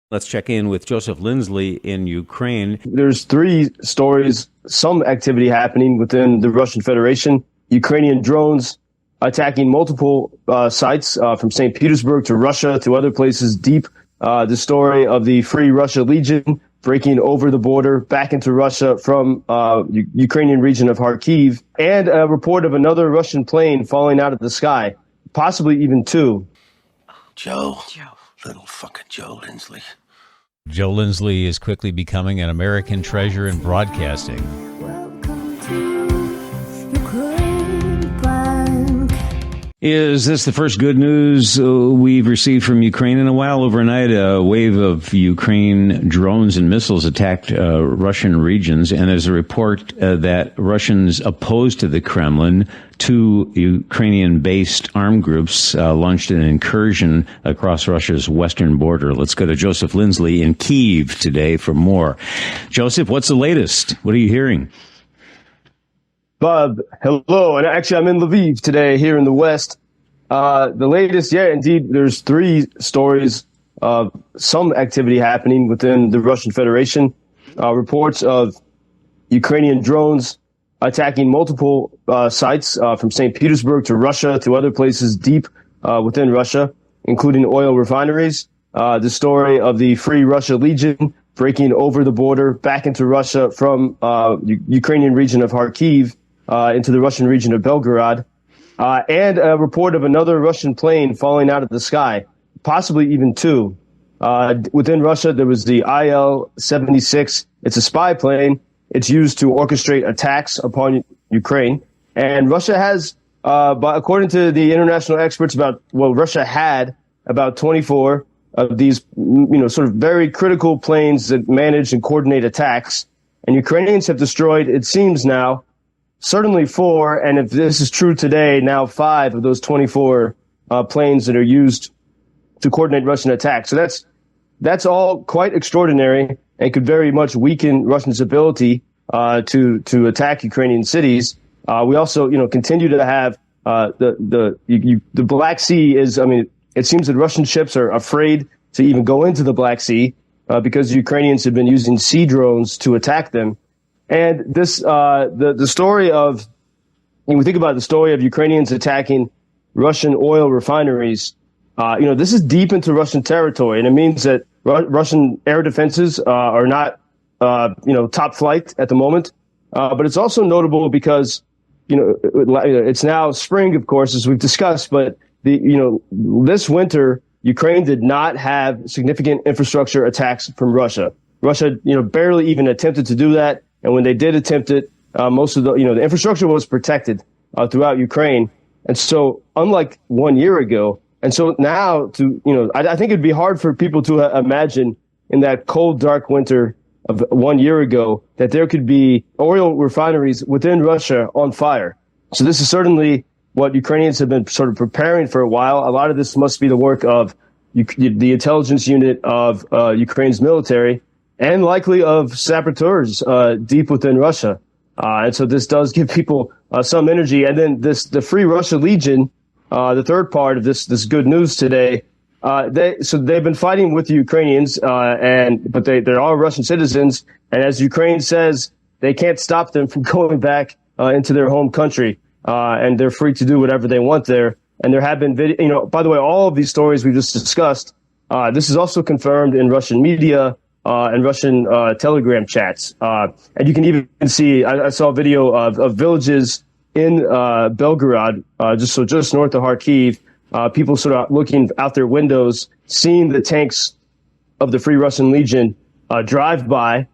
Let's check in with Joseph Lindsley in Ukraine. There's three stories, some activity happening within the Russian Federation. Ukrainian drones attacking multiple sites from St. Petersburg to Russia to other places deep. The story of the Free Russia Legion breaking over the border back into Russia from Ukrainian region of Kharkiv, and a report of another Russian plane falling out of the sky, possibly even two. Joe. Little fucking Joe Lindsley. Joe Lindsley is quickly becoming an American treasure in broadcasting. Welcome to Ukraine Bank. Is this the first good news we've received from Ukraine in a while? Overnight, a wave of Ukraine drones and missiles attacked Russian regions, and there's a report that Russians opposed to the Kremlin, two Ukrainian-based armed groups launched an incursion across Russia's western border. Let's go to Joseph Lindsley in Kyiv today for more. Joseph, what's the latest? What are you hearing? Bob, hello. And actually, I'm in Lviv today here in the West. The latest, indeed, there's three stories of some activity happening within the Russian Federation. Reports of Ukrainian drones attacking multiple sites from St. Petersburg to Russia to other places deep within Russia, including oil refineries. The story of the Free Russia Legion breaking over the border back into Russia from Ukrainian region of Kharkiv into the Russian region of Belgorod, and a report of another Russian plane falling out of the sky, possibly even two. Within Russia, there was the Il-76. It's a spy plane. It's used to orchestrate attacks upon Ukraine. And Russia has, according to the international experts, Russia had about 24 of these, sort of very critical planes that manage and coordinate attacks. And Ukrainians have destroyed, it seems now, certainly four, and if this is true today, now 5 of those 24 planes that are used to coordinate Russian attacks. So that's all quite extraordinary and could very much weaken Russia's ability to attack Ukrainian cities. We also, continue to have the Black Sea is. It seems that Russian ships are afraid to even go into the Black Sea because the Ukrainians have been using sea drones to attack them. And this, the story of, when we think about the story of Ukrainians attacking Russian oil refineries, this is deep into Russian territory, and it means that Russian air defenses are not, top flight at the moment. But it's also notable because, it's now spring, of course, as we've discussed, but this winter, Ukraine did not have significant infrastructure attacks from Russia. Russia, barely even attempted to do that. And when they did attempt it, most of the infrastructure was protected throughout Ukraine. And so unlike 1 year ago, and so now I think it'd be hard for people to imagine in that cold, dark winter of 1 year ago that there could be oil refineries within Russia on fire. So this is certainly what Ukrainians have been sort of preparing for a while. A lot of this must be the work of the intelligence unit of Ukraine's military, and likely of saboteurs deep within Russia. And so this does give people some energy. And then the Free Russia Legion, the third part of this good news today, they've been fighting with the Ukrainians, but they're all Russian citizens. And as Ukraine says, they can't stop them from going back into their home country, and they're free to do whatever they want there. And there have been by the way, all of these stories we just discussed, this is also confirmed in Russian media and Russian Telegram chats. And you can even see, I saw a video of villages in Belgorod, just north of Kharkiv, people sort of looking out their windows, seeing the tanks of the Free Russian Legion drive by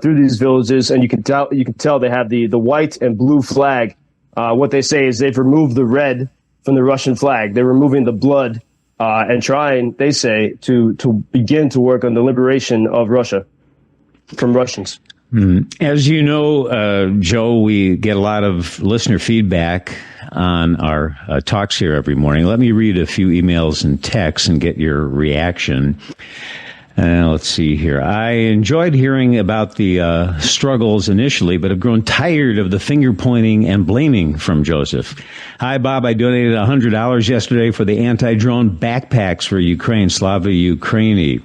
through these villages, and you can tell they have the white and blue flag. What they say is they've removed the red from the Russian flag. They're removing the blood and trying, they say, to begin to work on the liberation of Russia from Russians. As you know, Joe, we get a lot of listener feedback on our talks here every morning. Let me read a few emails and texts and get your reaction. Let's see here. I enjoyed hearing about the struggles initially, but have grown tired of the finger pointing and blaming from Joseph. Hi, Bob. I donated $100 yesterday for the anti-drone backpacks for Ukraine, Slava Ukraini.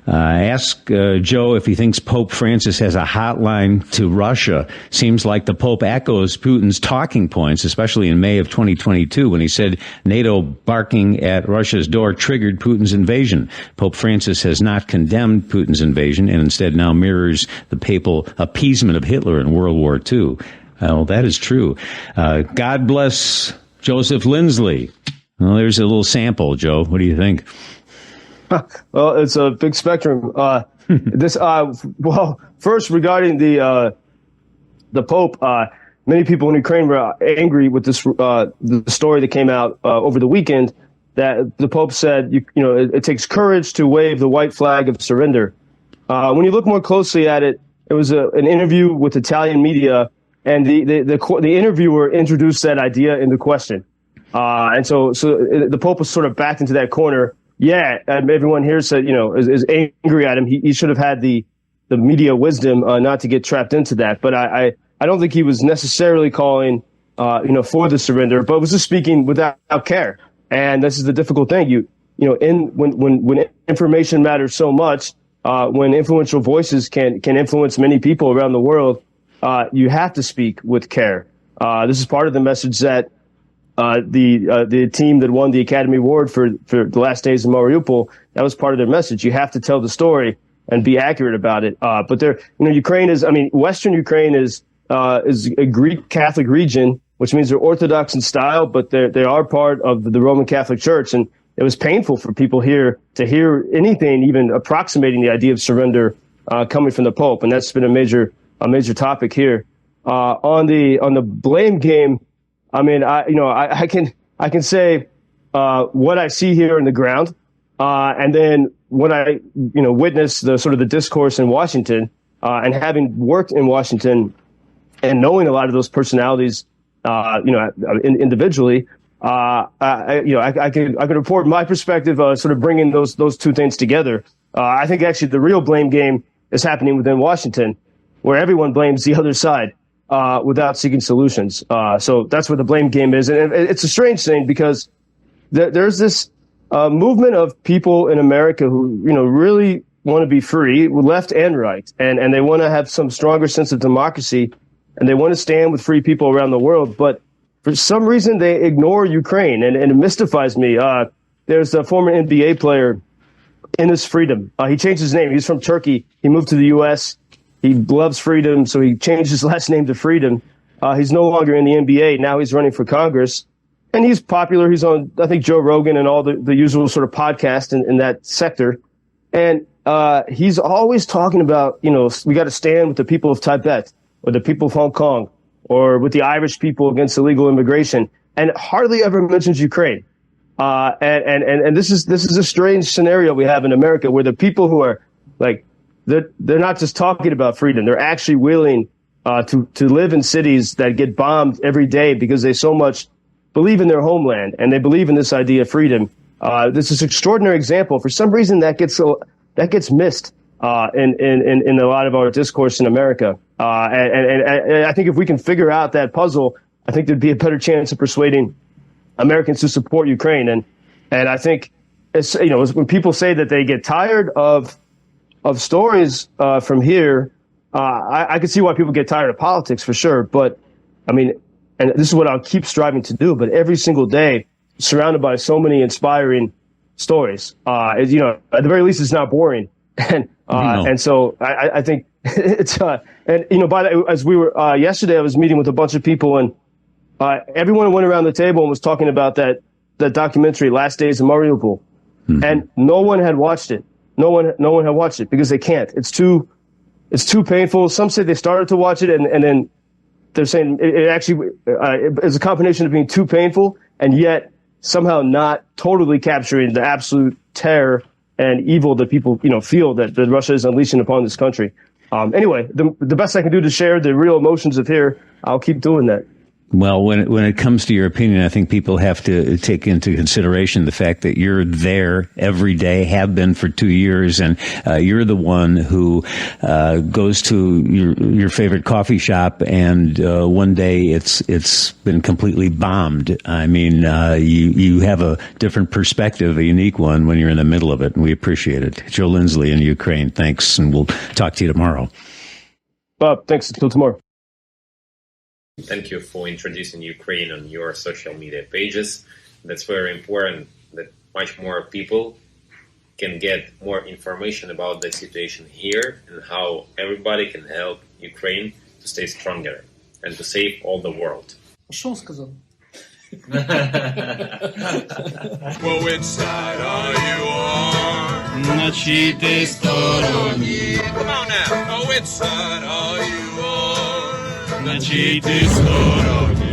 Ask Joe if he thinks Pope Francis has a hotline to Russia. Seems like the Pope echoes Putin's talking points, especially in May of 2022 when he said NATO barking at Russia's door triggered Putin's invasion. Pope Francis has not condemned Putin's invasion and instead now mirrors the papal appeasement of Hitler in World War II. Well, that is true. God bless Joseph Lindsley. Well, there's a little sample, Joe. What do you think? Well, it's a big spectrum. Well, first regarding the Pope, many people in Ukraine were angry with this the story that came out over the weekend that the Pope said, it takes courage to wave the white flag of surrender. When you look more closely at it, it was an interview with Italian media, and the interviewer introduced that idea in the question, and so the Pope was sort of backed into that corner. Yeah, everyone here said, is angry at him. He should have had the media wisdom not to get trapped into that. But I don't think he was necessarily calling, for the surrender, but was just speaking without care. And this is the difficult thing. When information matters so much, when influential voices can influence many people around the world, you have to speak with care. This is part of the message that the team that won the Academy Award for the last days of Mariupol, that was part of their message. You have to tell the story and be accurate about it. But Western Ukraine is a Greek Catholic region, which means they're Orthodox in style, but they are part of the Roman Catholic Church. And it was painful for people here to hear anything even approximating the idea of surrender coming from the Pope. And that's been a major topic here. On the blame game, I can say what I see here in the ground, and then when I witness the sort of the discourse in Washington, and having worked in Washington and knowing a lot of those personalities, individually, I could report my perspective, sort of bringing those two things together. I think actually the real blame game is happening within Washington, where everyone blames the other side. Without seeking solutions. So that's what the blame game is. And it's a strange thing because there's this movement of people in America who, really want to be free, left and right. And they want to have some stronger sense of democracy, and they want to stand with free people around the world. But for some reason, they ignore Ukraine. And it mystifies me. There's a former NBA player, Enes Freedom. He changed his name. He's from Turkey. He moved to the U.S., he loves freedom, so he changed his last name to Freedom. He's no longer in the NBA. Now he's running for Congress. And he's popular. He's on, I think, Joe Rogan and all the usual sort of podcasts in that sector. And he's always talking about, we got to stand with the people of Tibet or the people of Hong Kong or with the Irish people against illegal immigration, and hardly ever mentions Ukraine. And this is a strange scenario we have in America where the people who are like, they're not just talking about freedom. They're actually willing to live in cities that get bombed every day because they so much believe in their homeland and they believe in this idea of freedom. This is an extraordinary example. For some reason, that gets missed in a lot of our discourse in America. And I think if we can figure out that puzzle, I think there'd be a better chance of persuading Americans to support Ukraine. And I think it's, when people say that they get tired of stories from here, I can see why people get tired of politics for sure. But and this is what I'll keep striving to do. But every single day, surrounded by so many inspiring stories, at the very least, it's not boring. And so I think it's as we were yesterday, I was meeting with a bunch of people, and everyone went around the table and was talking about that documentary, Last Days of Mariupol, and no one had watched it. No one had watched it because they can't. It's too painful. Some say they started to watch it and then they're saying it actually is a combination of being too painful and yet somehow not totally capturing the absolute terror and evil that people feel that Russia is unleashing upon this country. Anyway, the best I can do to share the real emotions of here, I'll keep doing that. Well, when it comes to your opinion, I think people have to take into consideration the fact that you're there every day, have been for 2 years, and you're the one who goes to your favorite coffee shop, and one day it's been completely bombed. I mean, you have a different perspective, a unique one, when you're in the middle of it, and we appreciate it. Joe Lindsley in Ukraine, thanks, and we'll talk to you tomorrow. Bob, thanks. Until tomorrow. Thank you for introducing Ukraine on your social media pages. That's very important that much more people can get more information about the situation here and how everybody can help Ukraine to stay stronger and to save all the world. Що він сказав? Well, which side are you on? На чиїй ти стороні? Come on now. Oh, which side are you on? На чиїй ти стороні?